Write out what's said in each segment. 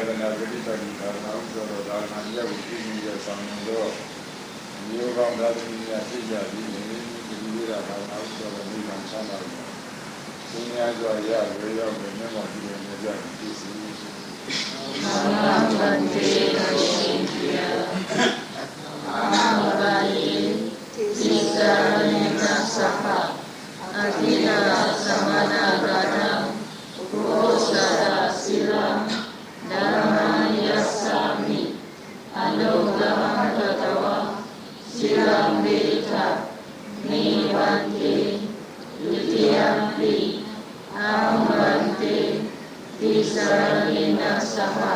Vipassana Vipassana Dharma Soro Dharma Yavuti Samando Yoga Dharma Sija Vira Dharma Soro Vipassana Sunya Joya Vira Venema Vira Bhante Ashindya Amabali Tisarana Saha Adina Samana Gadam Uposada Silam Dharma Yasami Anugama Tatawa Silam Vita Nivanti Yutiyampi Amabante Tisarana Saha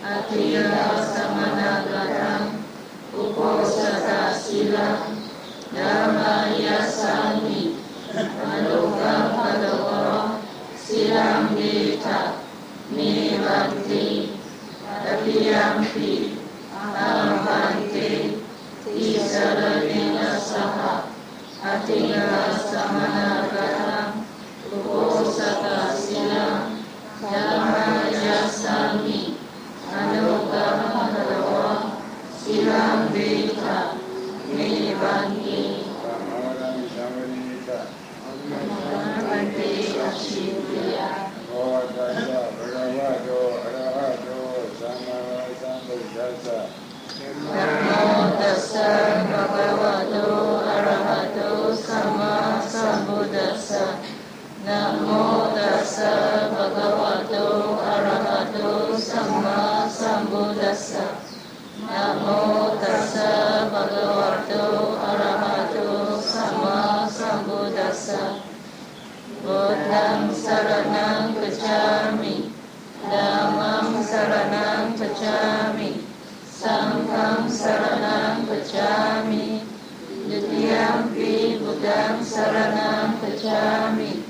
Adina Samana Gadam Uposada Silam Dharma Yasami Anuga Padava Silam Vita Nivanti Tapiyampi Amavante Tisaranina Saha Atina Samana Gatam Uposata Silam Dhamma Yasami Anuga Padava Silam Vita Nivanti Bhante Ashindya Namo Tassa Bhagavato Arahato Sama Sambuddhassa Namo Tassa Bhagavato Arahato Sama Sambuddhassa Namo Tassa Bhagavato Arahato Sama Sambuddhassa Buddham Saranam Gacchami Dhammam Saranam Gacchami Sangham Saranam Gacchami Ditiyampi Buddham Saranam Gacchami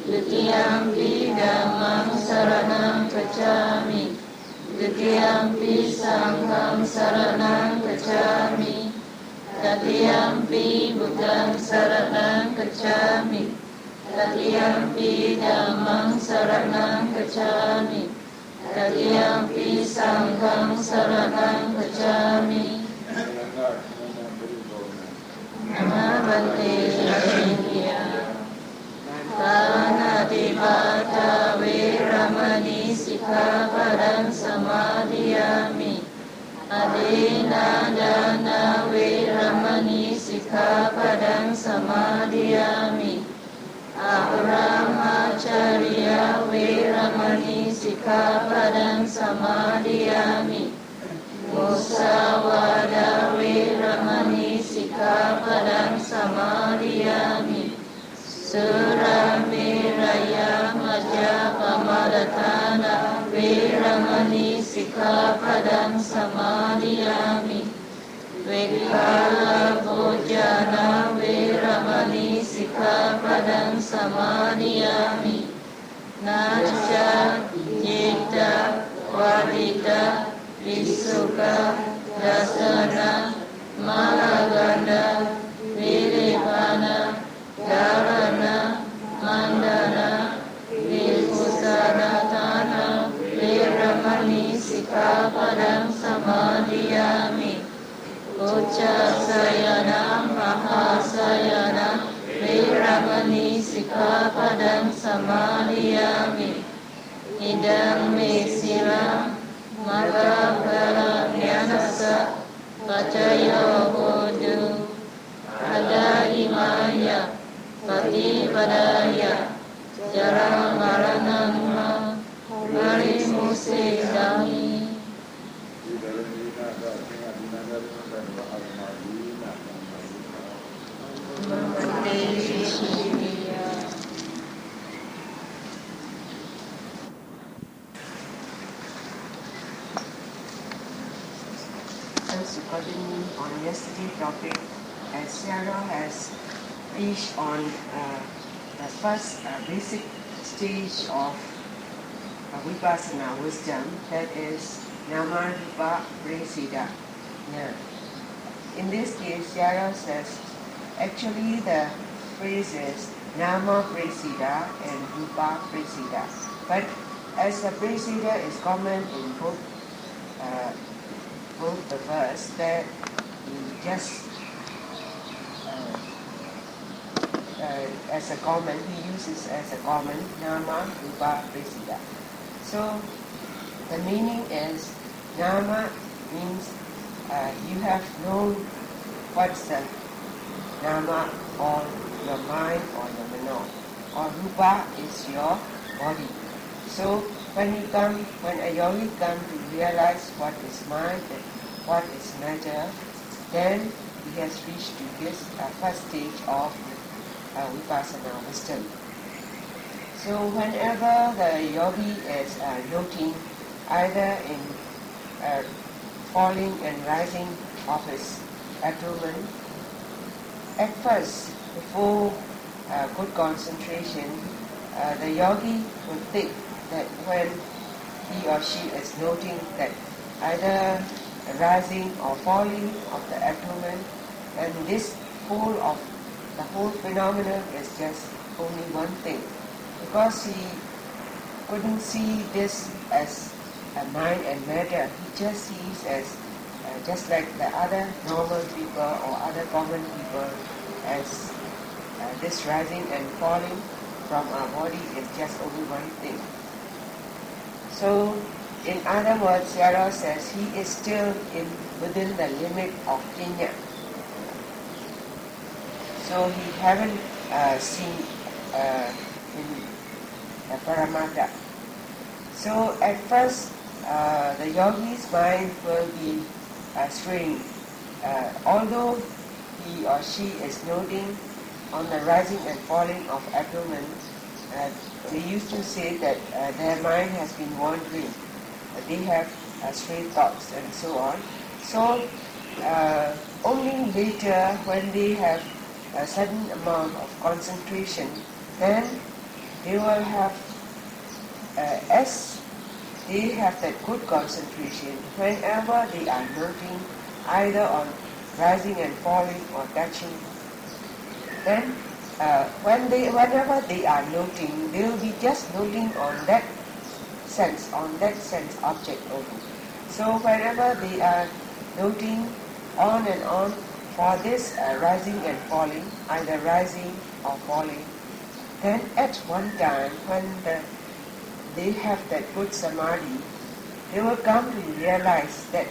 Ditiyampi Dhammam Saranam Gacchami Ditiyampi Sangham Saranam Gacchami Tatiyampi Buddham Saranam Gacchami Tatiyampi Dhammam Saranam Gacchami Tatiyampi Sangham Saranam Gacchami Bhante Ashindya Panatipata Veramani Sikkhapadam Samadhiyami Adina Dana Veramani Sikkhapadam Samadhiyami Abrahmacharya Veramani Sikkhapadam Samadhiyami Musavada Veramani Sikkhapadam Samadhiyami Suramiraya Majapamadatana Veramani Sikkhapadam Samadhiyami Vikala Bhojana Veramani Sikkhapadam Samadhiyami Nacha Jita Vadita Visuka Dasana Malaganda Viripana Dharana Mandana Vipusanatana Veramani Sikkhapadam Samadhiyami Uccasayana Mahasayana Veramani Sikkhapadam Samadhiyami Idam me siram Magabala Nyanasa Pacayo Hodu Ada imaya Patipadaya Jara Maranama Marimusik Dami Continuing on yesterday's topic, as Sarah has reached on the first basic stage of Vipassana wisdom, that is Nama-Rupa Presida. In this case, Sarah says, actually the phrase is Nama Presida and Rupa Presida. But as the preceded is common in both the verse, that he just as a common, he uses as a common nama, rupa, preceda. So the meaning is nama means you have known what's the nama or your mind or your mano, or rupa is your body. So when a yogi comes to realize what is mind and what is matter, then he has reached to this first stage of Vipassana wisdom. So whenever the yogi is noting either in falling and rising of his abdomen, at first, before good concentration, the yogi will think that when he or she is noting that either rising or falling of the abdomen, and this the whole phenomenon is just only one thing, because he couldn't see this as a mind and matter. He just sees as just like the other normal people or other common people, as this rising and falling from our body is just only one thing. So, in other words, Yara says he is still within the limit of Jinya. So he haven't seen in Paramatta. So at first, the yogi's mind will be straying. Although he or she is noting on the rising and falling of abdomen, they used to say that their mind has been wandering. They have stray thoughts and so on. So only later, when they have a certain amount of concentration, then they will have, as they have that good concentration, whenever they are noting either on rising and falling or touching, then whenever they are noting, they will be just noting on that sense object only. So whenever they are noting on and on for this rising and falling, either rising or falling, then at one time when they have that good samadhi, they will come to realize that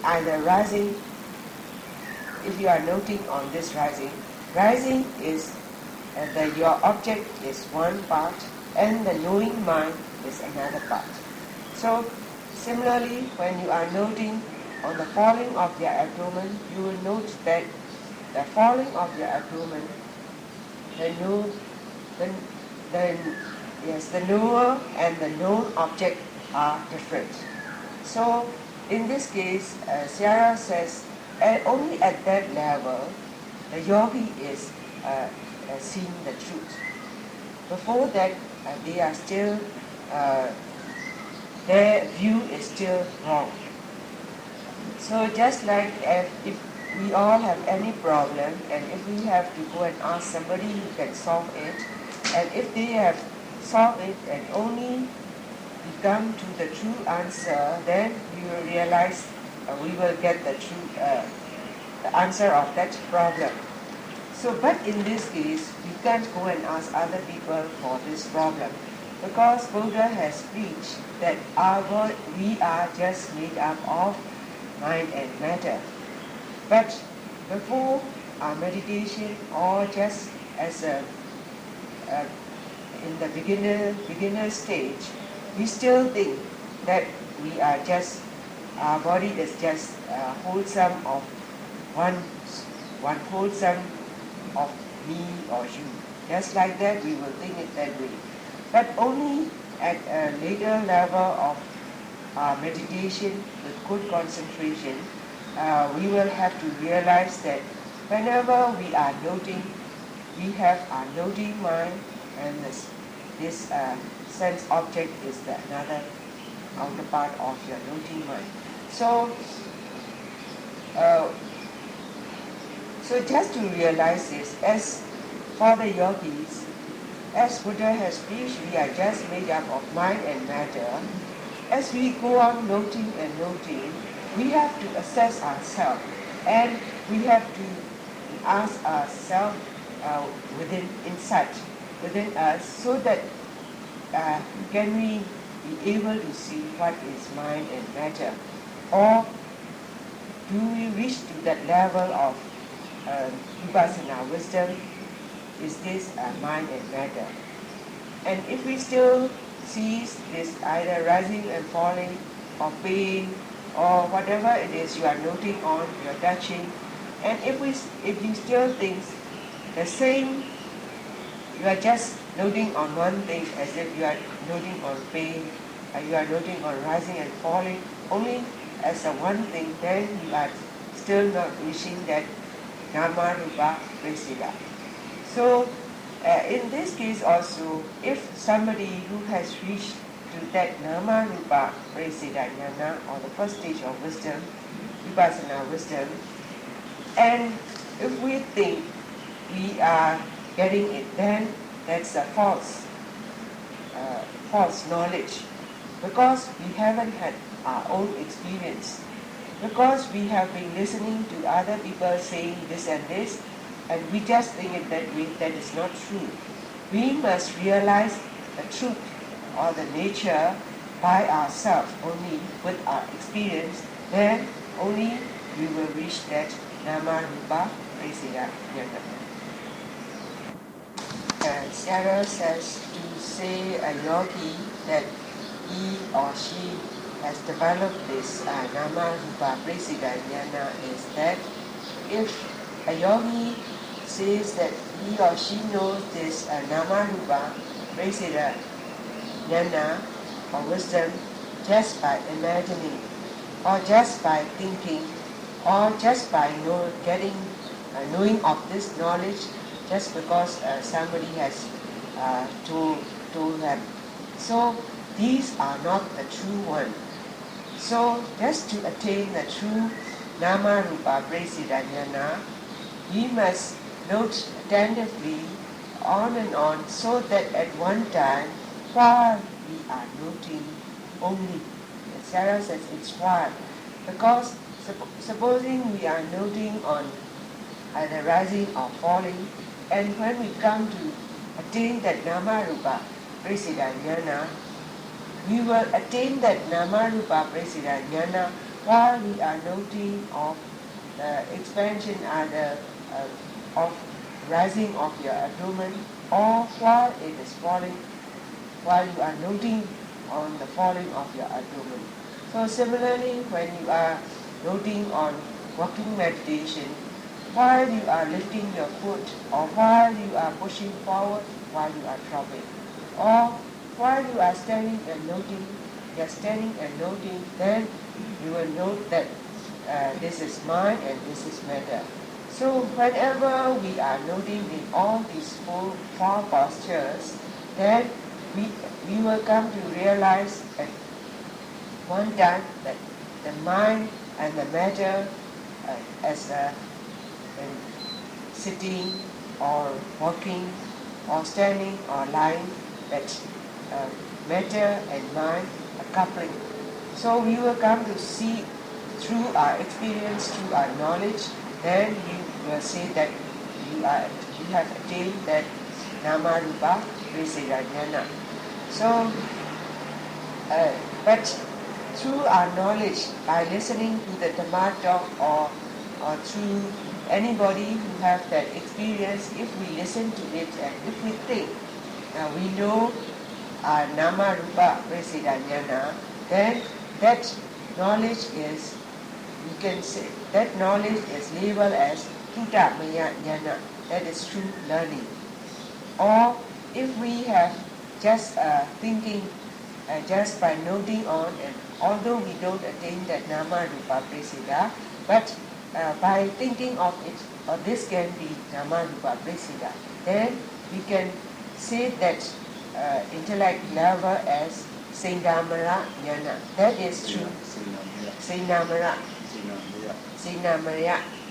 either rising, if you are noting on this rising is your object is one part and the knowing mind is another part. So similarly, when you are noting on the falling of your abdomen, you will note that the falling of your abdomen, the knower and the known object are different. So in this case, Sierra says, only at that level, the yogi is seeing the truth. Before that, they are still, their view is still wrong. So just like if we all have any problem, and if we have to go and ask somebody who can solve it, and if they have solved it and only we come to the true answer, then we will realize we will get the answer of that problem. So, but in this case, we can't go and ask other people for this problem, because Buddha has preached that we are just made up of mind and matter. But before our meditation, or just as in the beginner stage, we still think that we are just, our body is just wholesome of one wholesome of me or you. Just like that, we will think it that way. But only at a later level of meditation with good concentration, we will have to realize that whenever we are noting, we have our noting mind, and this sense object is the another counterpart of your noting mind. So just to realize this, as for the yogis, as Buddha has preached, we are just made up of mind and matter. As we go on noting and noting, we have to assess ourselves, and we have to ask ourselves within us, so that can we be able to see what is mind and matter, or do we reach to that level of Vipassana wisdom? Is this mind and matter? And if we still see this either rising and falling, or pain, or whatever it is you are noting on, you are touching, and if you still think the same, you are just noting on one thing, as if you are noting on pain, you are noting on rising and falling, only as a one thing, then you are still not reaching that Nama Rupa Presida. So in this case also, if somebody who has reached to that Nama Rupa Presida Jnana, or the first stage of wisdom, Vipassana wisdom, and if we think we are getting it, then that's a false knowledge, because we haven't had our own experience, because we have been listening to other people saying this and this, and we just think it that way. That is not true. We must realize the truth or the nature by ourselves, only with our experience, then only we will reach that Nama Rupa Presida Jnana. Sarah says to say a yogi that he or she has developed this Nama Rupa Presida Jnana is that if a yogi says that he or she knows this Nama Rupa Presida Jnana or wisdom just by imagining, or just by thinking, or just by knowing of this knowledge, just because somebody has told them. So these are not the true one. So just to attain the true Nama Rupa Presida Jnana, we must note attentively on and on, so that at one time, while we are noting only, as Sarah says, it's while, because supposing we are noting on either rising or falling, and when we come to attain that Nama Rupa Presida Jnana, we will attain that Nama Rupa Presida Jnana while we are noting of the expansion either of rising of your abdomen, or while it is falling, while you are noting on the falling of your abdomen. So similarly, when you are noting on walking meditation, while you are lifting your foot, or while you are pushing forward, while you are dropping, or while you are standing and noting, then you will note that this is mind and this is matter. So whenever we are noting in all these four postures, then we will come to realize at one time that the mind and the matter as sitting or walking or standing or lying, that matter and mind are coupling. So we will come to see through our experience, through our knowledge, then we will say that you have attained that Nama Rupa Presida Jnana. So, but through our knowledge, by listening to the Dhamma talk, or through anybody who have that experience, if we listen to it and if we think, we know Nama Rupa Presida Jnana, then that knowledge is, we can say, that knowledge is labeled as Tuta Maya Jnana, that is true learning. Or if we have just thinking, just by noting on, and although we don't attain that Nama Rupa Presida, but by thinking of it, or this can be Nama Rupa Presida, then we can say that intellect level as Seinamara Jnana. That is true. Seinamara.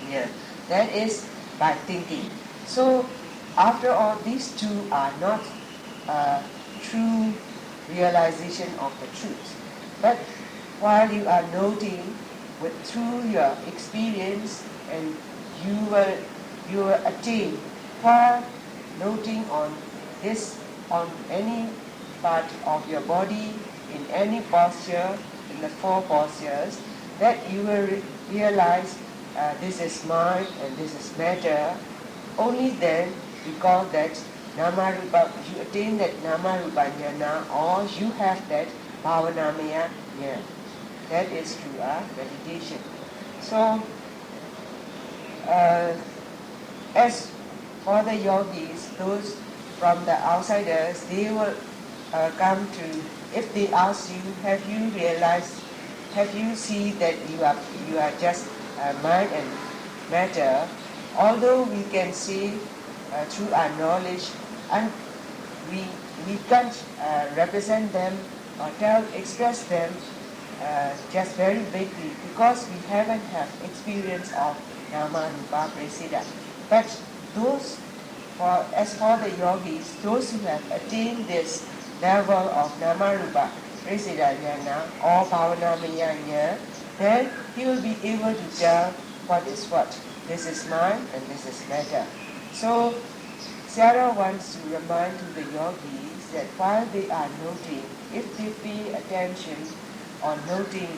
Yeah. That is by thinking. So after all, these two are not true realization of the truth. But while you are noting through your experience, and you will attain, while noting on any part of your body, in any posture, in the four postures, that you will realize this is mind and this is matter. Only then we call that Namarupa. You attain that Namarupa jnana, or you have that Bhavanamaya jnana. That is through meditation. So, as for the yogis, those from the outsiders, they will come to, if they ask you, have you realized, have you seen that you are just mind and matter, although we can see through our knowledge, and we can't represent them or express them just very vaguely, because we haven't had experience of Nama Rupa Presida. But as for the yogis, those who have attained this level of Nama Rupa Presida Jnana or Bhavanamaya Jnana, then he will be able to tell what is what. This is mind and this is matter. So Sarah wants to remind to the yogis that while they are noting, if they pay attention on noting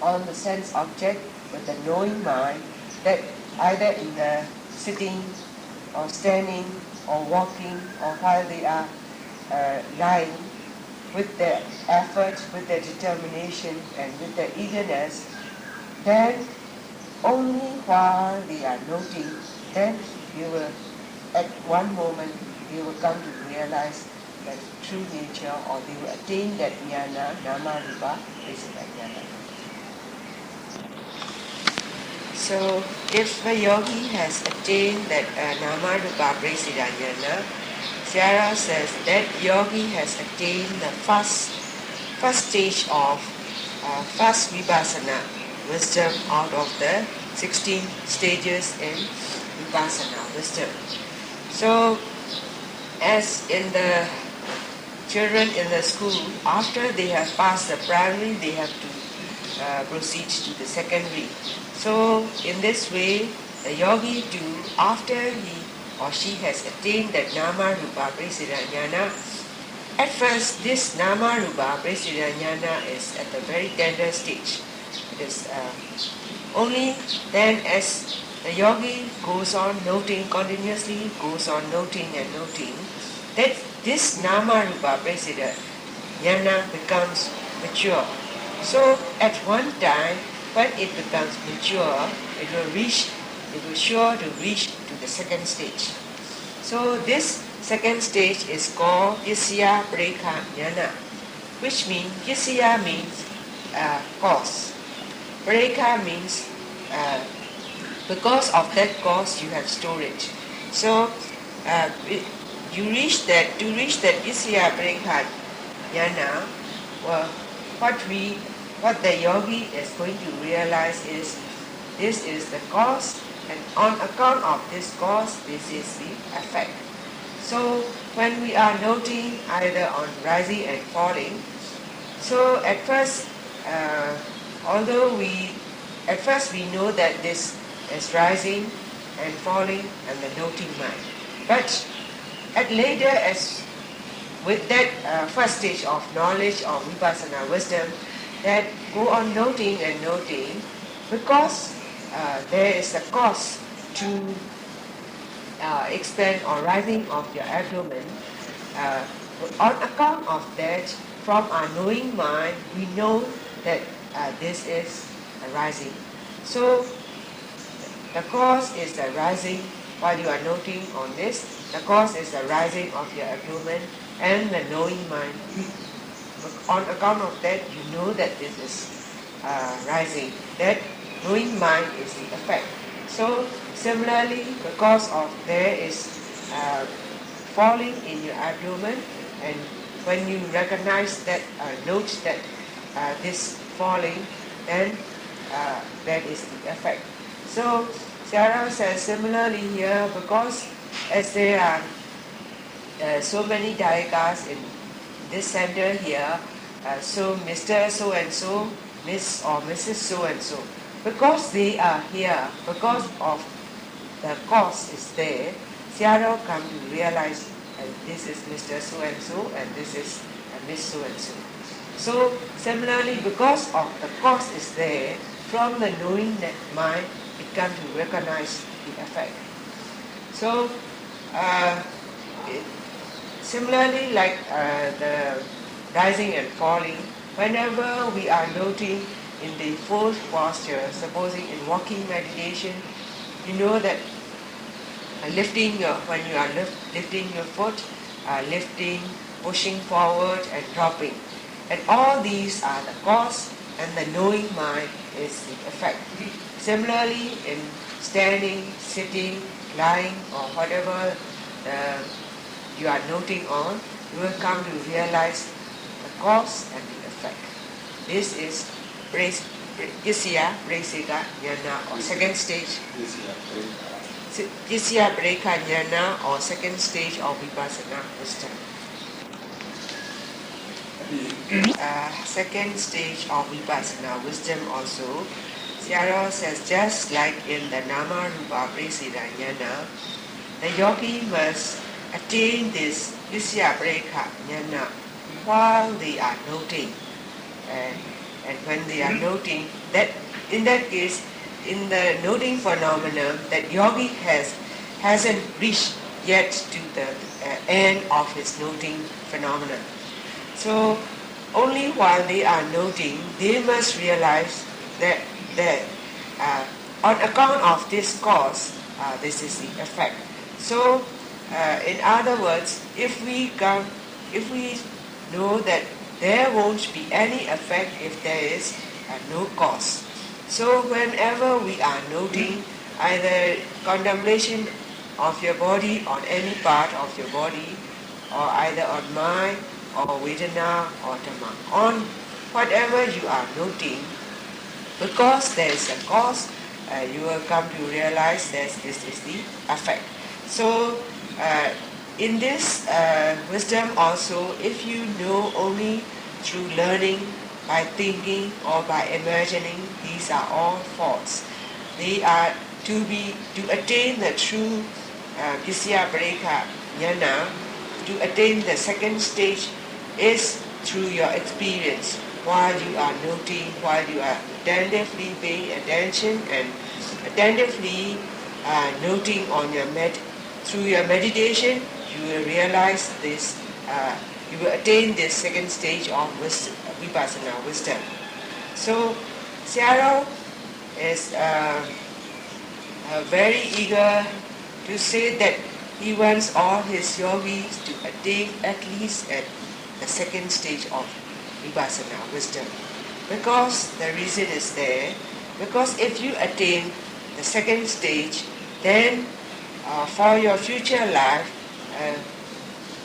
on the sense object with the knowing mind, that either in the sitting or standing or walking or while they are lying, with their effort, with their determination and with their eagerness, then only while they are noting, then they will, at one moment, they will come to realize that true nature, or they will attain that jnana, Nama Rupa Presida Jnana. So, if a yogi has attained that Nama Rupa Presida Jnana, Sarah says that yogi has attained the first stage of first Vipassana wisdom out of the 16 stages in Vipassana wisdom. So, as in the children in the school, after they have passed the primary, they have to proceed to the secondary. So, in this way, the yogi too, after he or she has attained that Nama Rupa Presida Jnana, at first this Nama Rupa Presida Jnana is at a very tender stage. It is only then, as the yogi goes on noting, continuously goes on noting and noting, that this Nama Rupa Presida Jnana becomes mature. So at one time, when it becomes mature, it will sure to reach to the second stage. So this second stage is called Yisya Prekha Jnana, which means, Yisya means cause. Prekha means because of that cause you have storage. So to reach that Yisya Prekha Jnana, what the yogi is going to realize is, this is the cause, and on account of this cause, this is the effect. So when we are noting either on rising and falling, so at first, although we know that this is rising and falling and the noting mind, but at later, as with that first stage of knowledge of Vipassana wisdom, that go on noting and noting, because there is a cause to expand or rising of your abdomen. On account of that, from our knowing mind, we know that this is arising. So the cause is the rising, while you are noting on this, the cause is the rising of your abdomen and the knowing mind. On account of that, you know that this is rising. That knowing mind is the effect. So similarly, because of there is falling in your abdomen, and when you recognize that, note that this falling, then that is the effect. So Sarah says similarly here, because as they are so many dayakas in this center here, so Mr. So and so, Miss or Mrs. So and so. Because they are here, because of the cause is there, Sayadaw come to realize this is Mr. So and so and this is Miss So and so. So similarly, because of the cause is there, from the knowing that mind, it comes to recognize the effect. So similarly, like the rising and falling, whenever we are noting in the fourth posture, supposing in walking meditation, you know that lifting when you are lifting your foot, lifting, pushing forward and dropping. And all these are the cause and the knowing mind is the effect. Similarly, in standing, sitting, lying or whatever you are noting on, you will come to realize the cause and the effect. This is Isya Bresika Jnana or second stage. Isya Breka Jnana or second stage of Vipassana wisdom. Second stage of Vipassana wisdom also, Sayadaw says, just like in the Nama Rupa Presida Jnana, the yogi must attain this Isya Breka Jnana while they are noting. And when they are noting, that in that case, in the noting phenomenon, that yogi hasn't reached yet to the end of his noting phenomenon. So only while they are noting, they must realize that on account of this cause, this is the effect. So in other words, if we know that there won't be any effect if there is no cause. So whenever we are noting either contemplation of your body on any part of your body, or either on mind or Vedana or Dhamma, on whatever you are noting, because there is a cause, you will come to realize that this is the effect. So in this wisdom also, if you know only through learning, by thinking or by imagining, these are all false. They are to attain the true Isya Breka Jnana, to attain the second stage is through your experience, while you are noting, while you are attentively paying attention and attentively noting on your through your meditation, you will realize this, you will attain this second stage of Vipassana wisdom. So Sayadaw is very eager to say that he wants all his yogis to attain at least at the second stage of Vipassana wisdom. Because the reason is there, because if you attain the second stage, then for your future life,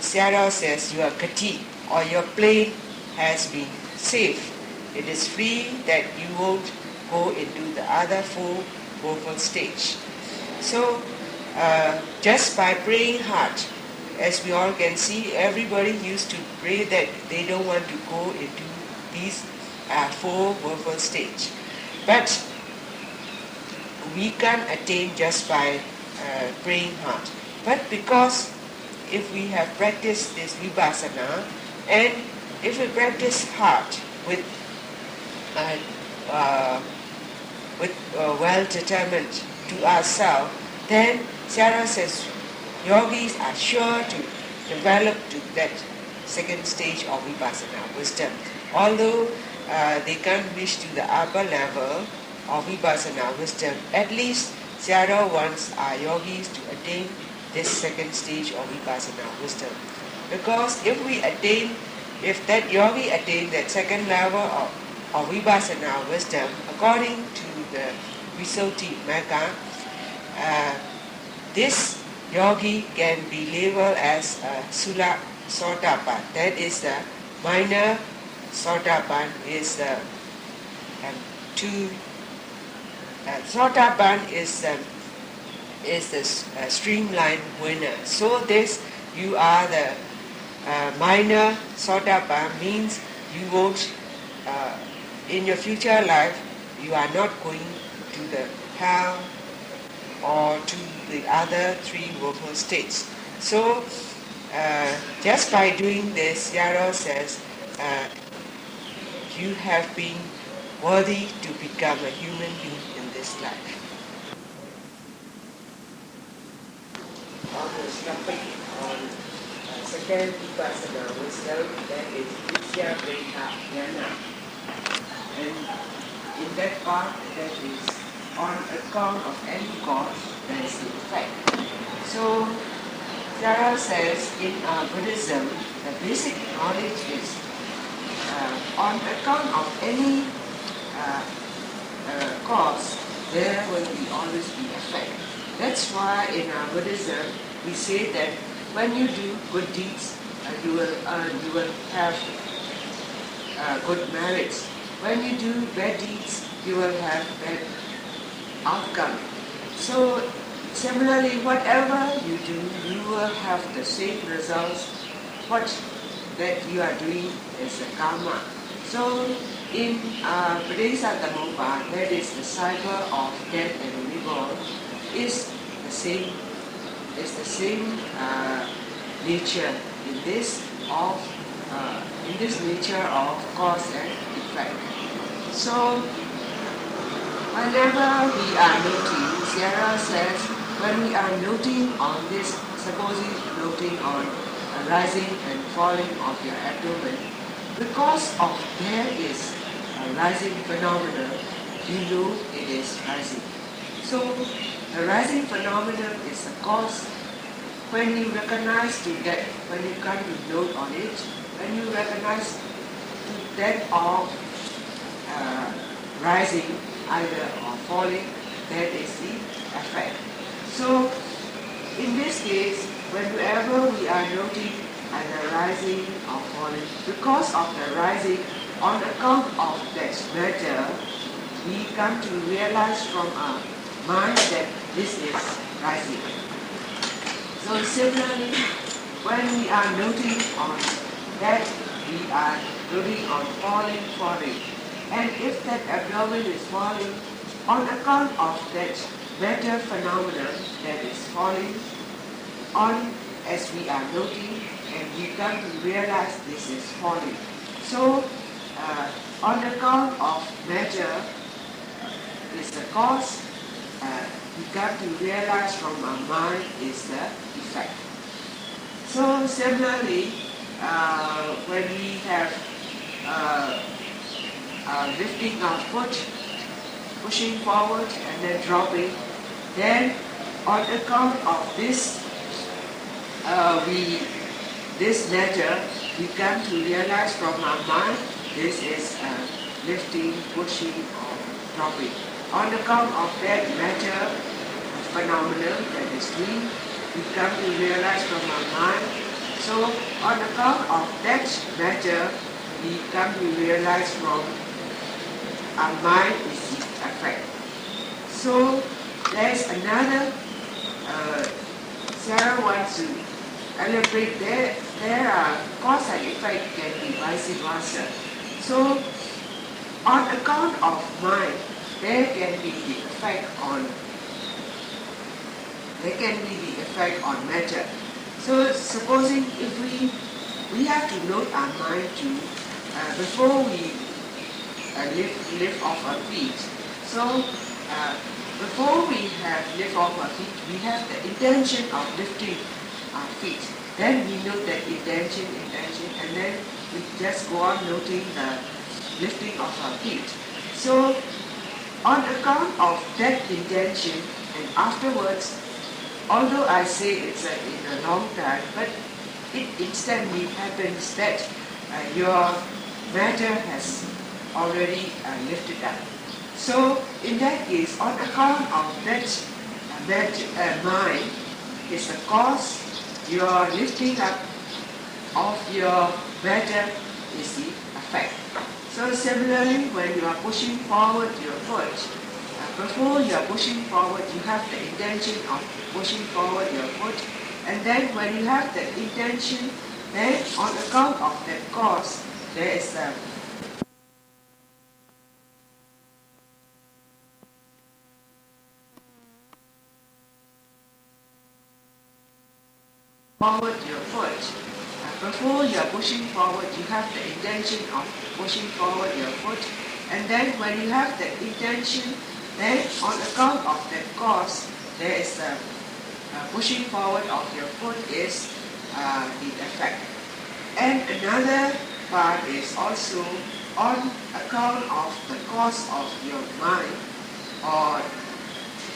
Sayadaw says your kati or your plane has been safe. It is free, that you won't go into the other four woeful stage. So just by praying hard, as we all can see, everybody used to pray that they don't want to go into these four woeful stage. But we can attain just by praying hard. But because if we have practiced this Vipassana, and if we practice hard with well determined to ourselves, then Sayadaw says yogis are sure to develop to that second stage of Vipassana wisdom. Although they can't reach to the upper level of Vipassana wisdom, at least Sayadaw wants our yogis to attain this second stage of Vipassana wisdom. Because if that yogi attain that second level of Vipassana wisdom, according to the Visuddhi Magga, this yogi can be labeled as a Sula Sotapan. That is the minor Sotapan is the Sotapan is the streamlined winner. So this you are the minor Sotapa, means you won't, in your future life, you are not going to the hell or to the other three woeful states. So, just by doing this, Yaro says, you have been worthy to become a human being in this life. On the topic on second Vipassana wisdom, that is Visya Breka Jnana. And in that part, that is on account of any cause, there is an effect. So, Sarah says in Buddhism, the basic knowledge is on account of any cause, there will always be effect. That's why in Buddhism we say that when you do good deeds, you will have good merits. When you do bad deeds, you will have bad outcome. So similarly, whatever you do, you will have the same results. What that you are doing is a karma. So in Pradesatamopa, that is the cycle of death and rebirth, is the same nature in this nature of cause and effect. So whenever we are noting, Sierra says, when we are noting on this, supposing noting on rising and falling of your abdomen, because of there is a rising phenomenon, you know it is rising. So the rising phenomenon is the cause. When you recognize to that, when you come to note on it, when you recognize to that of rising, either or falling, that is the effect. So in this case, whenever we are noting either rising or falling, because of the rising, on account of that matter, we come to realize from our mind that this is rising. So similarly, when we are noting on that, we are noting on falling. And if that abdomen is falling, on account of that matter phenomenon that is falling, on as we are noting, and we come to realize this is falling. So, on account of matter is the cause, we come to realize from our mind is the effect. So similarly, when we have lifting our foot, pushing forward and then dropping, then on account of this, this matter, we come to realize from our mind, this is lifting, pushing or dropping. On account of that matter, phenomenon that is doing, we come to realize from our mind. So on account of that matter, we come to realize from our mind is the effect. So there's another, Sarah wants to elaborate, there are cause and effect can be vice versa. So on account of mind, there can be the effect on matter. So supposing if we have to note our mind to before we lift off our feet. So before we have lift off our feet, we have the intention of lifting our feet. Then we note that intention, and then we just go on noting the lifting of our feet. So on account of that intention, and afterwards, although I say it's in a long time, but it instantly happens that your matter has already lifted up. So in that case, on account of that mind is the cause, your lifting up of your matter is the effect. So similarly, when you are pushing forward your foot, before you are pushing forward, you have the intention of pushing forward your foot, And then when you have the intention, then on account of that cause, there is a forward your foot. Before you are pushing forward, you have the intention of pushing forward your foot. And then when you have the intention, then on account of that cause, there is a pushing forward of your foot is the effect. And another part is also on account of the cause of your mind or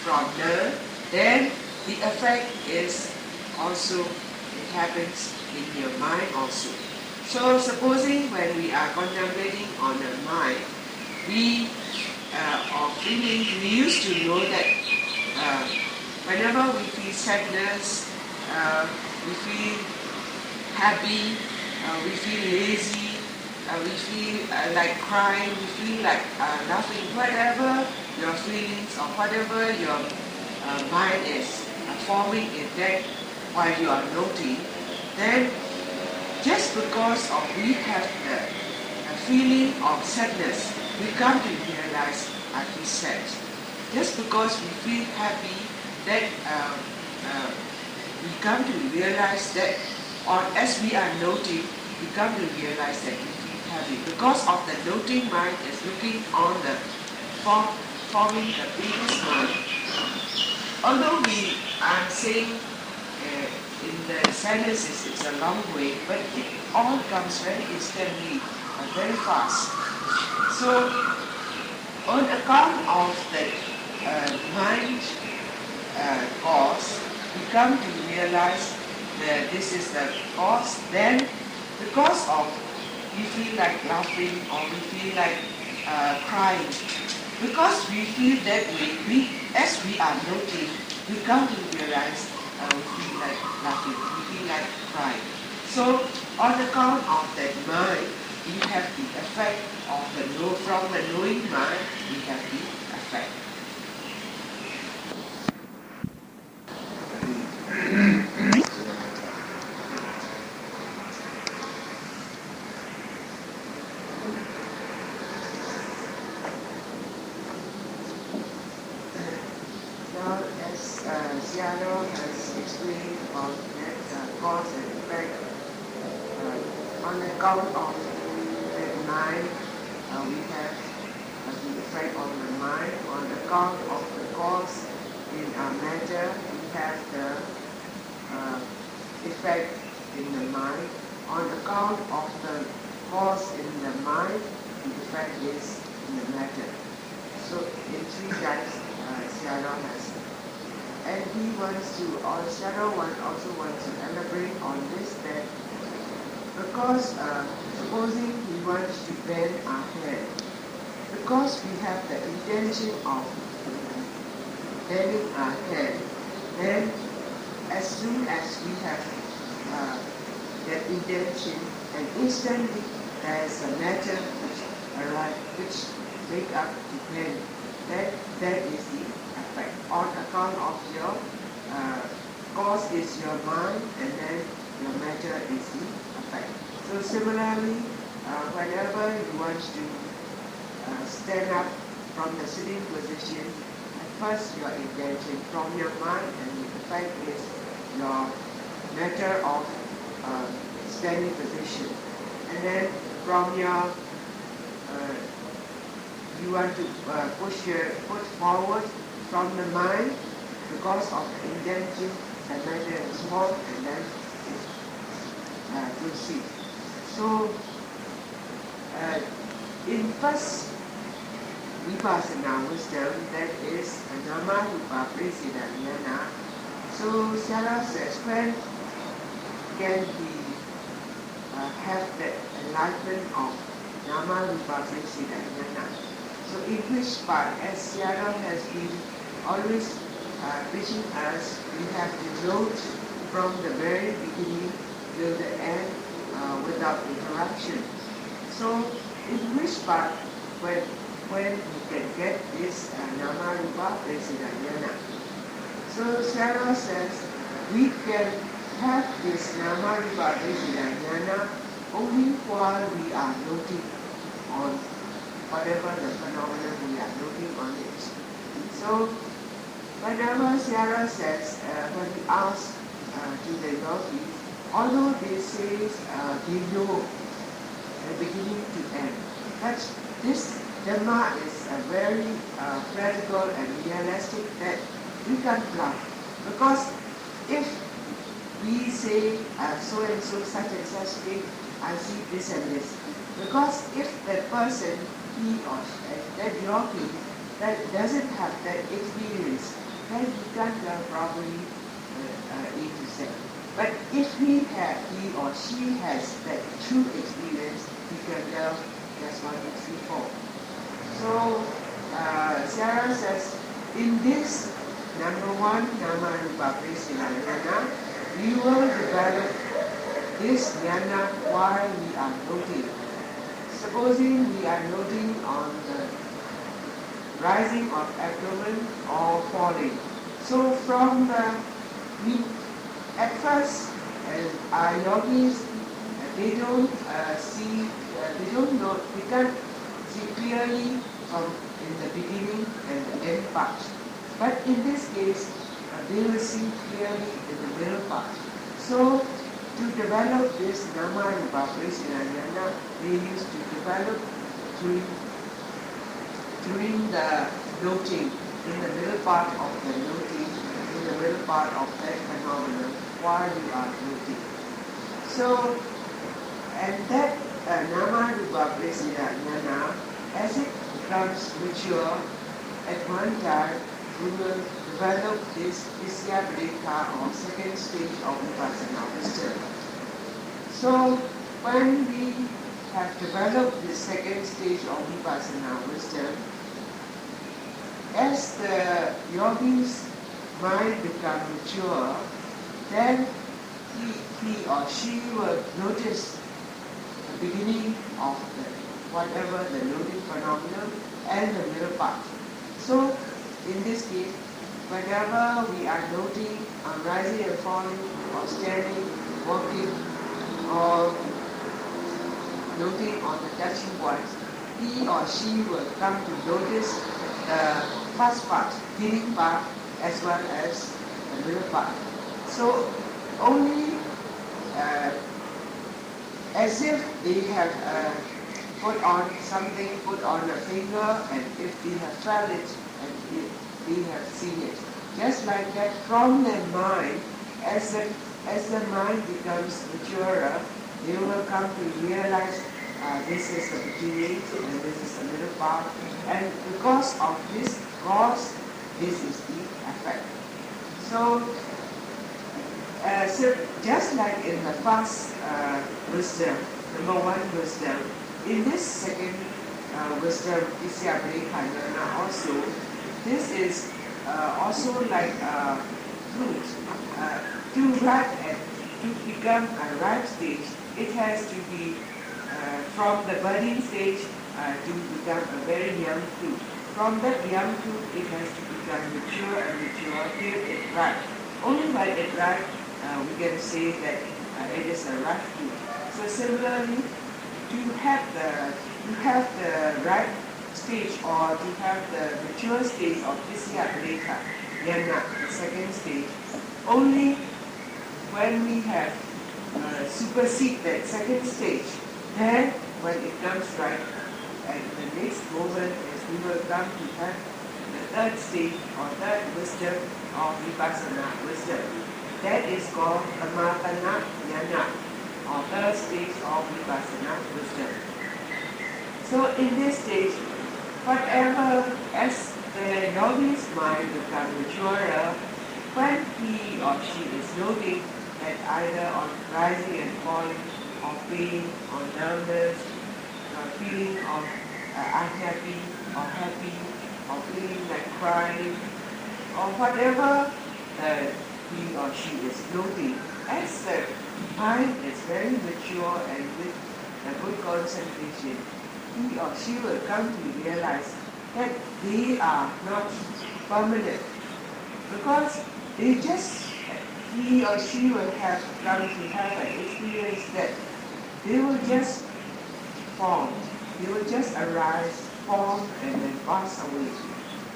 from nerve, then the effect is also, it happens in your mind also. So supposing when we are contemplating on the mind, we or feeling, we used to know that whenever we feel sadness, we feel happy, we feel lazy, we feel like crying, we feel like laughing, whatever your feelings or whatever your mind is forming in that while you are noting, then just because of we have the feeling of sadness, we come to realize, as we said, just because we feel happy, that we come to realize that, or as we are noting, we come to realize that we feel happy. Because of the noting mind is looking on the forming the previous mind. Although we are saying in the silences it's a long way, but it all comes very instantly, very fast. So, on account of the mind cause, we come to realize that this is the cause. Then, because of we feel like laughing or we feel like crying, because we feel that way, as we are noting, we come to realize we feel like laughing, we feel like crying. So, on account of that mind, we have the effect of from the knowing mind, we have the effect. Now, as Seattle has explained about that cause and effect, on account of the mind, we have the effect on the mind. On account of the cause in matter, we have the effect in the mind. On account of the cause in the mind, the effect is in the matter. So in 3 times, Seattle has, and he wants to, or Seattle also wants to elaborate on this, that because supposing we want to bend our head, because we have the intention of bending our head, then as soon as we have that intention, and instantly there is a matter which arrives, which make up to bend. That is the effect. On account of your cause is your mind, and then your matter is the effect. So similarly, whenever you want to stand up from the sitting position, at first your intention from your mind, and the effect is your matter of standing position. And then from your you want to push your foot forward from the mind, because of the intention, the matter is small, and then proceed. So, in first Vipassana wisdom, that is Nama Rupa Presida Jnana. So, Sarah says, when can we have the enlightenment of Nama Rupa Presida Jnana? So in which part, as Seattle has been always teaching us, we have to note from the very beginning till the end without interruption. So in which part, when we can get this Nama Rupa Presida Jnana? So Seattle says we can have this nama vipassana jnana only while we are noting on whatever the phenomenon we are noting on it. So whenever Sarah says, when we ask to the yogi, although they say they know the beginning to end, but this Dhamma is very practical and realistic that we can bluff. Because if we say so and so, such and such thing, I see this and this. Because if that person, he or that yogi, that doesn't have that experience, then he can't probably A to Z. But if he or she has that true experience, he can tell that's 1, 2, 3, 4. So Sarah says, in this number 1, Nama Rupa Jnana, we will develop this jnana while we are noting. Supposing we are noting on the rising of abdomen or falling. So from at first, our yogis, they don't see, they don't know, they can't see clearly from in the beginning and the end part. But in this case, they will see clearly in the middle part. So to develop this nama and vipassana, they used to develop during the noting, in the middle part of the noting, in the middle part of that phenomenon while you are noting. So, and that nama vipassana, as it becomes mature, at one time we will develop this Isyabreka or second stage of Vipassana wisdom. So when we have developed this second stage of Vipassana wisdom, as the yogi's mind becomes mature, then he or she will notice the beginning of whatever the noting phenomenon and the middle part. So in this case, whenever we are noting on rising and falling, or standing, walking, or noting on the touching points, he or she will come to notice the first part, beginning part, as well as the middle part. So only as if they have put on something, put on a finger, and if they have felt it, and if they have seen it. Just like that, from their mind, as the mind becomes maturer, they will come to realize this is the beginning and this is the middle part, and because of this cause, this is the effect. So just like in the first wisdom, number 1 wisdom, in this second wisdom, Isyabreka also, this is also like fruit. To ripe and to become a ripe stage, it has to be from the budding stage to become a very young fruit. From that young fruit, it has to become mature and mature till it ripe. Only when it ripe, we can say that it is a ripe fruit. So similarly, to have the ripe stage or to have the mature stage of Isyabreka, the second stage, only when we have supersede that second stage, then when it comes right, and the next moment is we will come to have the third stage or third wisdom of Vipassana wisdom. That is called Amatana Jnana, or third stage of Vipassana wisdom. So in this stage, whatever as the yogi's mind becomes maturer, when he or she is noting that either on rising and falling, or pain, or numbness, or feeling of unhappy, or happy, or feeling like crying, or whatever he or she is noting, as the mind is very mature and with a good concentration, he or she will come to realize that they are not permanent, because they just he or she will have come to have an experience that they will just form, they will just arise, form, and then pass away.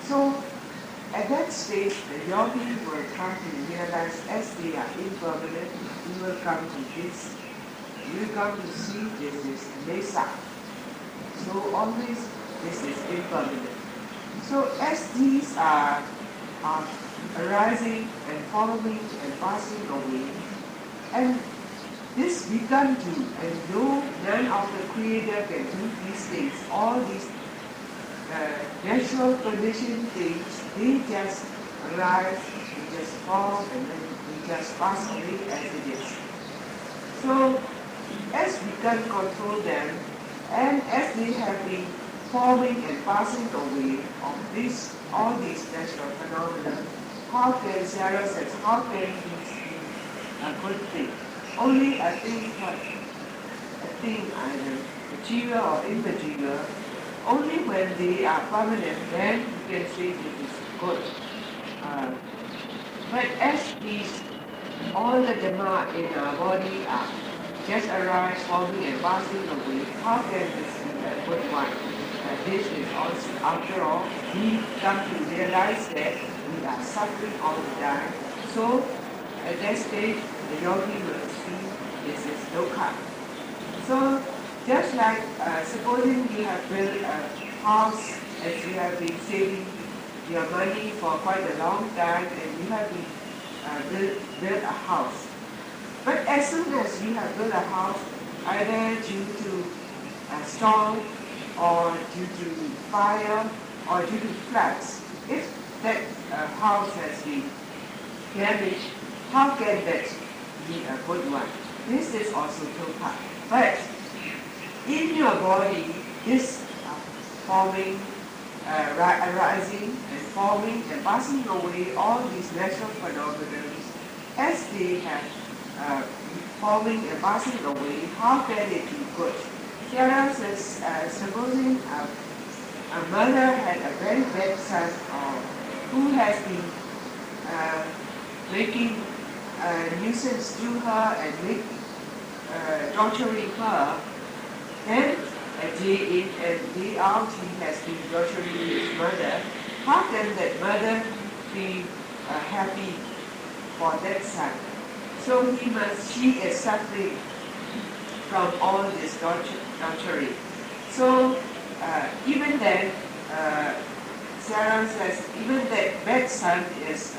So at that stage, the yogi will come to realize as they are impermanent, he will come to this. You will come to see this is mesa. So always this is impermanent. So as these are arising and forming and passing away, and this begun to, and though none of the Creator can do these things, all these natural conditioned things, they just arise, they just form, and then they just pass away as it is. So, as we can control them, and as they have been forming and passing away of this, all these natural phenomena, how can Sarah says, how can these be a good thing? Only a thing either material or immaterial, only when they are permanent, then you can say this is good. But as these, all the Dhamma in our body are just arise, forming and passing away, how can this be a good one? This is also, after all, we come to realize that we are suffering all the time. So, at that stage, the yogi will see this is dukkha. So, just like supposing you have built a house, as you have been saving your money for quite a long time, and you have been built a house. But as soon as you have built a house, either due to a storm, or due to fire, or due to floods, if that house has been damaged, how can that be a good one? This is also dukkha. But in your body, this forming, arising and forming and passing away, all these natural phenomena, as they have forming and passing away, how can it be good? Sarah says, supposing a mother had a very bad son who has been making a nuisance to her and torturing her, then day in and day out he has been torturing his mother. How can that mother be happy for that son? So she is suffering from all this torturing. So even then, Sarah says, even that bad son is,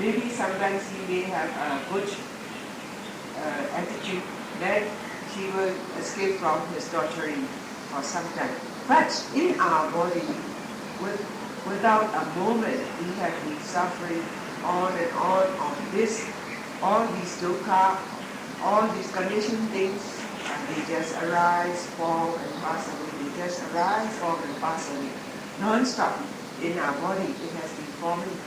maybe sometimes he may have a good attitude, then she will escape from his torturing for some time. But in our body, without a moment, we have been suffering on and on this, all these dukkha, all these conditioned things, and they just arise, form and pass away. They just arise, form and pass away. Non-stop in our body, it has been forming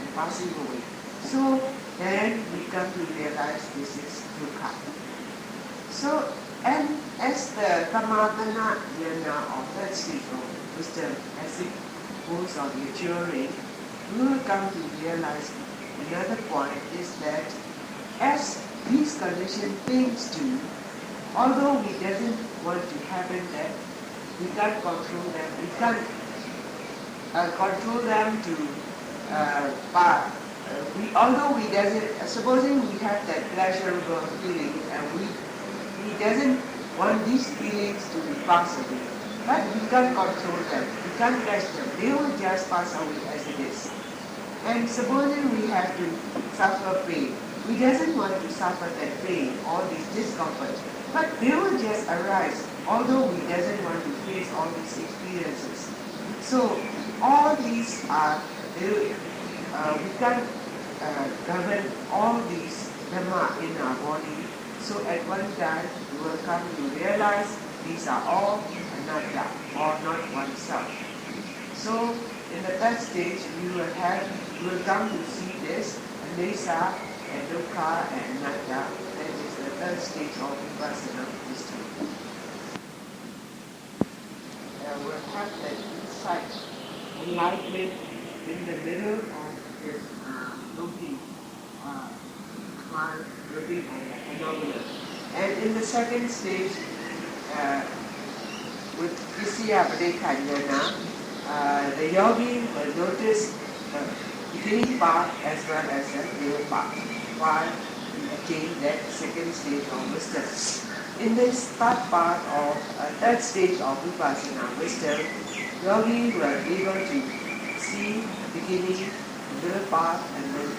and passing away. So then we come to realize this is dukkha. So, and as the Kamatana Jnana of that stage of wisdom, as it goes on maturing, we will come to realize another point is that as these conditioned things do, although we doesn't want to happen that, we can't control them, we can't control them to although we doesn't, supposing we have that pleasurable feeling and we doesn't want these feelings to be passed away, but we can't control them, we can't catch them, they will just pass away as it is. And supposing we have to suffer pain, we doesn't want to suffer that pain, all these discomforts, but they will just arise, although we doesn't want to face all these experiences. So all these are, we can't govern all these dhamma in our body. So at one time we will come to realize these are all anatta, or not oneself. So in the third stage we will come to see this anesa and dukkha and anatta. That is the third stage of Vipassana wisdom. We'll have that insight, enlightenment in the middle of this looking are looking at the phenomena. And in the second stage, with Isya Padekanyana, the yogi will notice the beginning part as well as the middle part while he attain that second stage of wisdom. In this third part of third stage of Vipassana wisdom, yogi will be able to see the beginning, the middle part, and then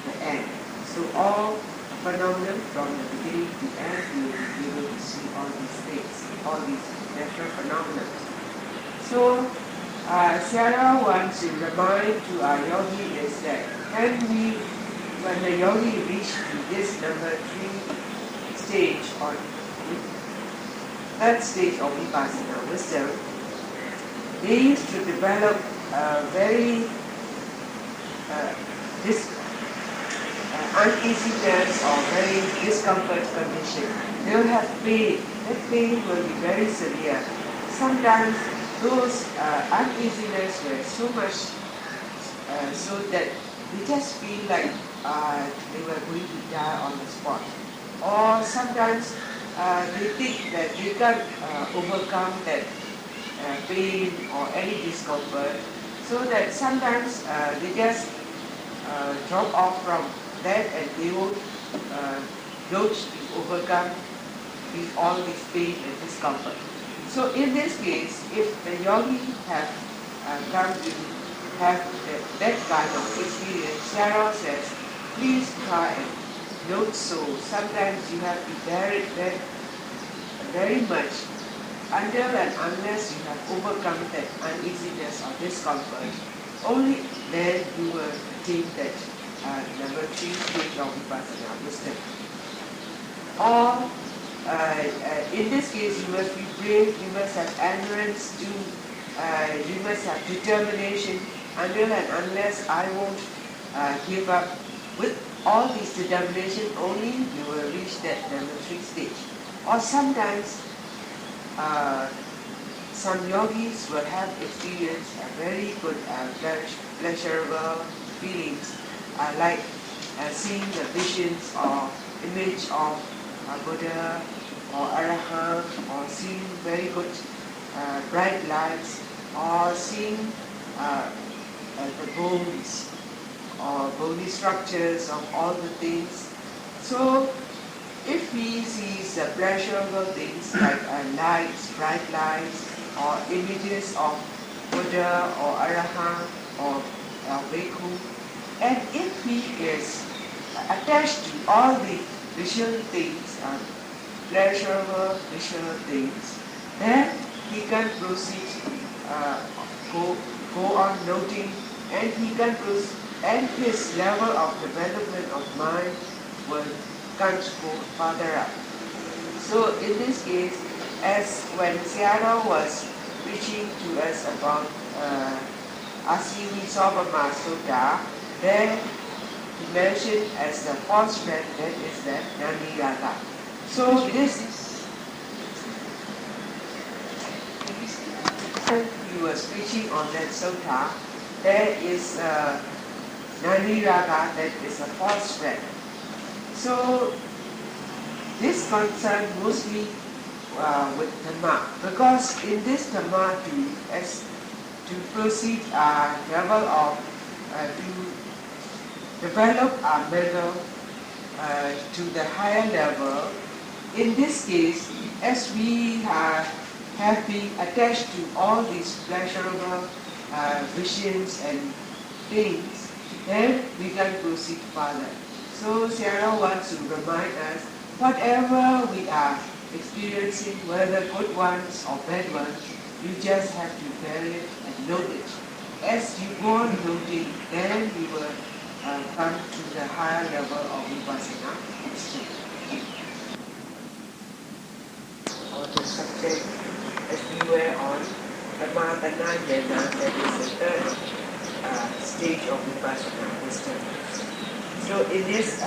the end. So all phenomena from the beginning to end, you will be able to see all these things, all these natural phenomena. So, Sarah wants to remind to our yogi is that when the yogi reached to this number 3 stage or third stage of Vipassana wisdom, they used to develop a very uneasiness or very discomfort condition. They will have pain. That pain will be very severe. Sometimes those uneasiness were so much so that they just feel like they were going to die on the spot. Or sometimes they think that they can't overcome that pain or any discomfort, so that sometimes they just drop off from that and they won't overcome all this pain and discomfort. So in this case, if the yogi have come to have that kind of experience, Sarah says, please try and note so. Sometimes you have to bear it very much until and unless you have overcome that uneasiness or discomfort. Only then you will attain that number 3 stage of Vipassana wisdom. Or in this case, you must be brave, you must have endurance, you must have determination. Until and unless I won't give up, with all this determination, only you will reach that number 3 stage. Or sometimes, some yogis will have experienced a very good pleasurable feelings, like seeing the visions or image of Buddha or Arahant, or seeing very good bright lights, or seeing the bones or bony structures of all the things. So if he sees pleasurable things like lights, bright lights, or images of Buddha or Arahant or Bhikkhu, and if he is attached to all the visual things, pleasurable visual things, then he can proceed, go on noting, and he can proceed, and his level of development of mind will can't go further up. So in this case, as when Seattle was preaching to us about Asimi Sobama Sutta, then he mentioned as the fourth strand, that is the Nani Raga. So this he was preaching on that sutta, there is Nani Raga, that is the fourth strand. So this concern mostly with Dhamma, because in this Dhamma to proceed level of to develop our mental to the higher level. In this case, as we have been attached to all these pleasurable visions and things, then we can proceed further. So Sarah wants to remind us, whatever we are experiencing, whether good ones or bad ones, you just have to bear it and note it. As you go on noting, then you will come to the higher level of Vipassana. Or the subject as we were on Dhammatana Jnana, that is the third stage of Vipassana wisdom. So in this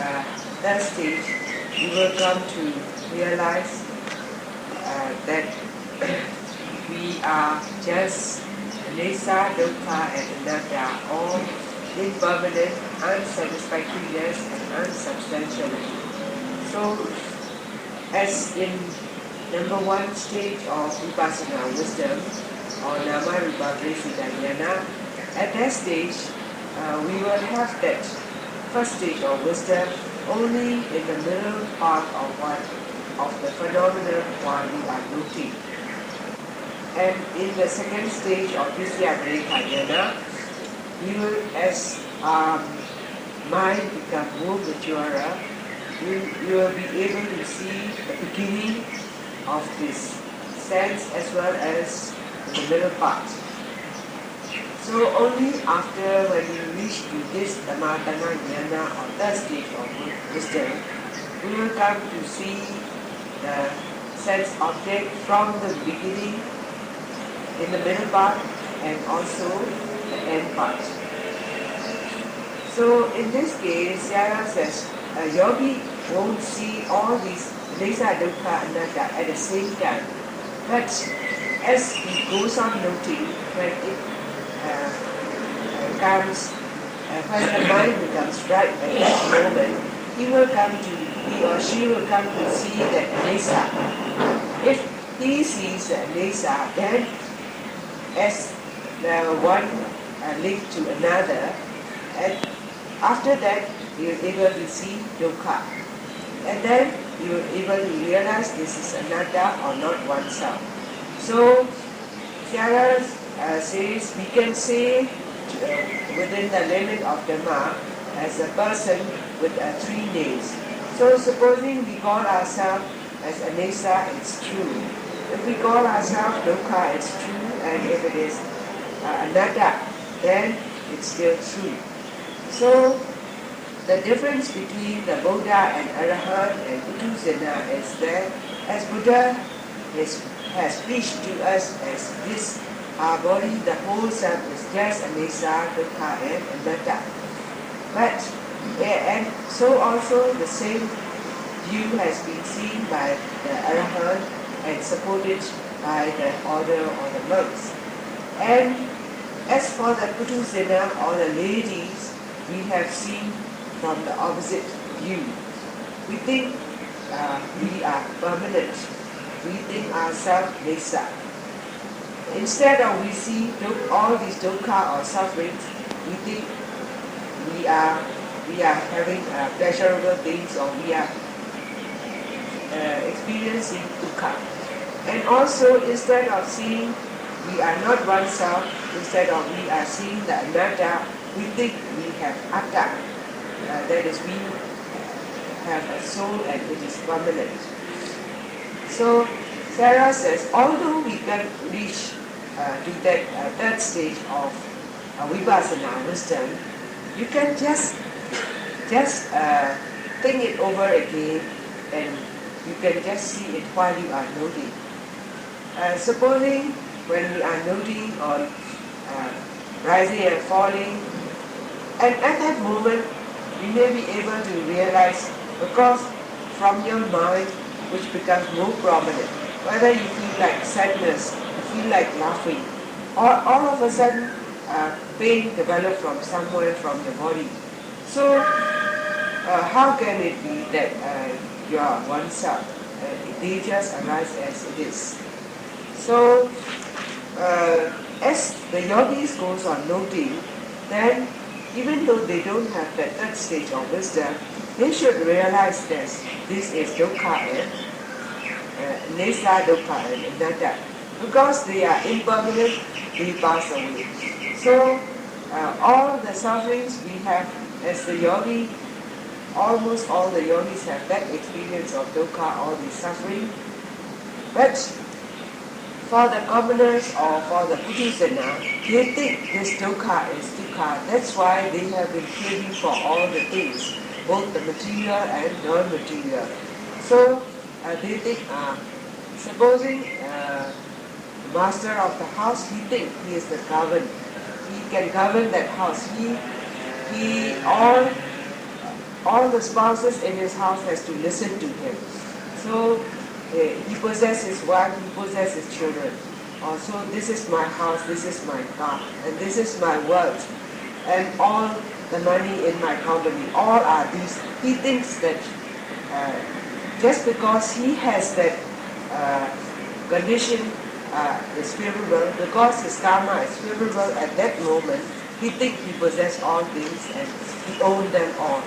third stage, you will come to realize that we are just Nesa, Dukkha and Anatta, all impermanent, unsatisfactoriness, and unsubstantiality. So, as in number 1 stage of Vipassana wisdom, or Nama Rupa Dhyana, at that stage, we will have that first stage of wisdom only in the middle part of the phenomenon while we are noting. And in the second stage of Dhyana, we will, as mind become more mature, you will be able to see the beginning of this sense as well as the middle part. So only after when we reach to this Dhammatana Jnana or third stage of wisdom, we will come to see the sense object from the beginning, in the middle part, and also the end part. So in this case, Yara says, a yogi won't see all these Nesa, Dukkha, Anatta at the same time. But as he goes on noting, when it comes, when the mind becomes right at that moment, he or she will come to see that Nesa. If he sees Nesa, then as the one linked to another, and after that you are able to see dukkha. And then you are able to realize this is anatta or not oneself. So, Tiara says, we can say within the limit of Dhamma as a person with 3 names. So, supposing we call ourselves as Anesa, it's true. If we call ourselves dukkha, it's true. And if it is anatta, then it's still true. So, the difference between the Buddha and Arahant and Vipassana is that as Buddha has preached to us as this, our body, the whole self is just Anesa, Dukkha and Anatta. But, and so also the same view has been seen by the Arahant and supported by the order or the monks. And as for the Vipassana or the ladies, we have seen from the opposite view. We think we are permanent. We think ourselves Nesa. Instead of we see all these dukkha or sufferings, we think we are having pleasurable things, or we are experiencing dukkha. And also, instead of seeing we are not oneself, instead of we are seeing the anatta, we think we have atta. That is, we have a soul and it is permanent. So, Sarah says, although we can reach to that third stage of Vipassana wisdom, you can just think it over again, and you can just see it while you are noting. Supposing when we are noting on rising and falling, and at that moment you may be able to realize, because from your mind, which becomes more prominent, whether you feel like sadness, you feel like laughing, or all of a sudden pain develops from somewhere from your body. So how can it be that you are oneself? They just arise as it is. So as the yogis goes on noting, then even though they don't have that third stage of wisdom, they should realize that this is dukkha and nesa, dukkha and anatta. Because they are impermanent, they pass away. So all the sufferings we have as the yogi, almost all the yogis have that experience of dukkha, all the suffering. But for the commoners or for the Vipassana, they think this dukkha is dukkha. That's why they have been craving for all the things, both the material and non-material. So they think, supposing the master of the house, he thinks he is the governor. He can govern that house. All the spouses in his house has to listen to him. So he possesses his wife, he possesses his children. Also, this is my house, this is my car, and this is my wealth. and all the money in my company, all are these. He thinks that just because he has that condition is favorable, because his karma is favorable at that moment, he thinks he possesses all things and he owns them all.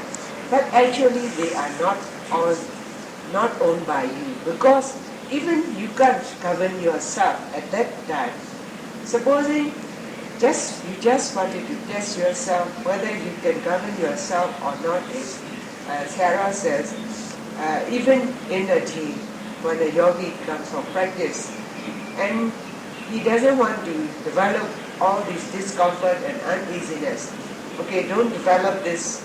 But actually they are not owned by you, because even you can't govern yourself at that time. Supposing you just wanted to test yourself whether you can govern yourself or not, is, Sarah says, even in a day when a yogi comes for practice and he doesn't want to develop all this discomfort and uneasiness. Okay, don't develop this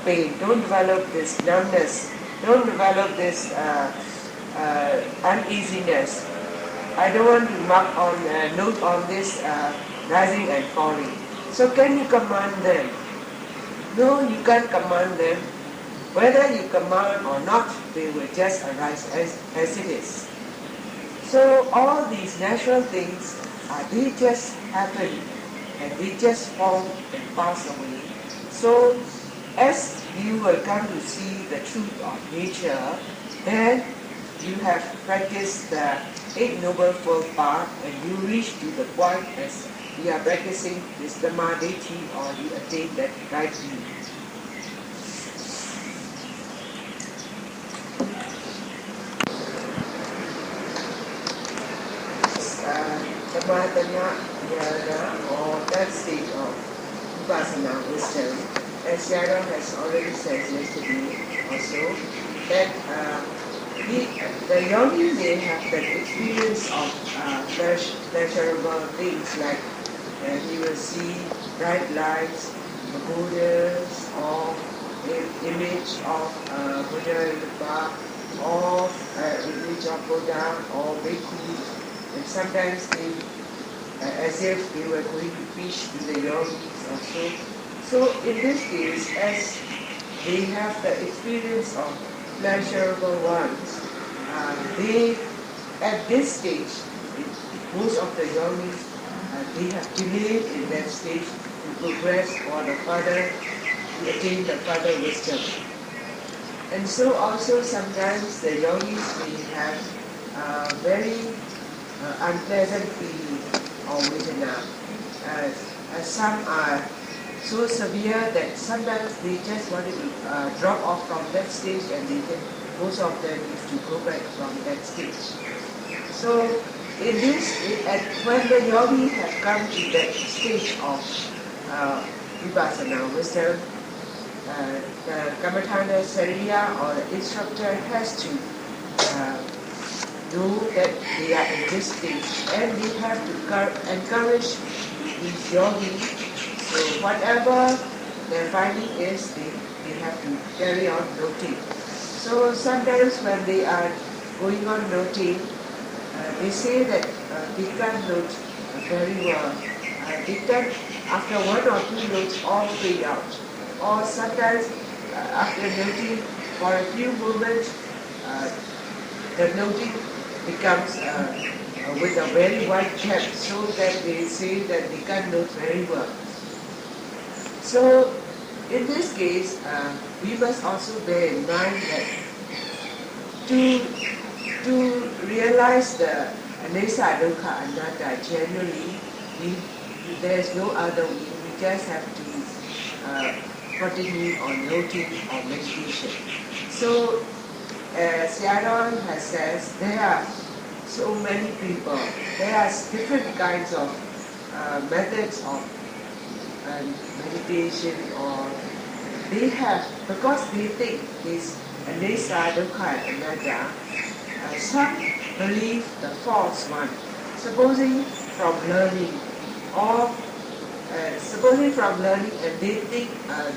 pain, don't develop this numbness, don't develop this uneasiness. I don't want to note on this rising and falling. So can you command them? No, you can't command them. Whether you command or not, they will just arise as it is. So all these natural things, they just happen and they just form and pass away. So as you will come to see the truth of nature, then you have practiced the Eight Noble Fold Path and you reach to the point as we are practicing this Dhammadeti, or you attain that right view. Dhammadana, or that state of Vipassana wisdom, as Yara has already said yesterday also, that the yogi may have that experience of pleasurable things, like he will see bright lights, the Buddhas, or image of Buddha in the park, or image of Buddha, or Bhikkhu. And sometimes they, as if they were going to preach to the yogis or so. So in this case, as they have the experience of pleasurable ones, they, at this stage, most of the yogis, they have delayed in that stage to progress or to attain the further wisdom. And so also sometimes the yogis may have very unpleasant feeling or vedana. Some are so severe that sometimes they just want to drop off from that stage, and most of them need to go back from that stage. So in this, when the yogi have come to that stage of Vipassana wisdom, the Kammatthana Sariya or the instructor has to know that they are in this stage, and they have to encourage these yogis. So whatever their finding is, they have to carry on noting. So sometimes when they are going on noting, they say that they can't note very well. They can, after one or two notes, all fade out. Or sometimes after noting for a few moments, the noting becomes with a very wide gap, so that they say that they can't note very well. So in this case, we must also bear in mind that to realize the Anesa, Dukkha, Anatta genuinely, there is no other way. We just have to continue on noting or meditation. So as Yaron has said, there are so many people. There are different kinds of methods of meditation, or they have, because they think this Anesa, Dukkha, and Anatta, some believe the false one, supposing from learning, and they think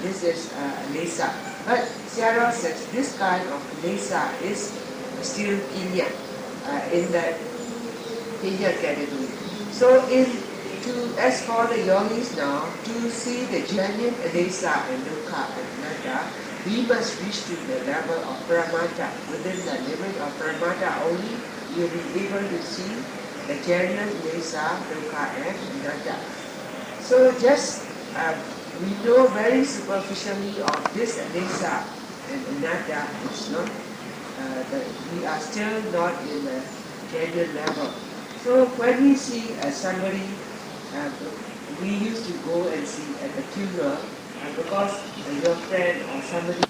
this is Anesa. But Sarah says this kind of Anesa is still Kinya, in the Kinya category. So as for the yogis now, to see the genuine Anesa and Dukkha and Anatta, we must reach to the level of Paramata. Within the limit of Paramata only, you will be able to see the genuine Anesa, Dukkha and Anatta. So just we know very superficially of this anissa and anatta. It's not we are still not in the genuine level. So when we see somebody, we used to go and see at the funeral because your friend or somebody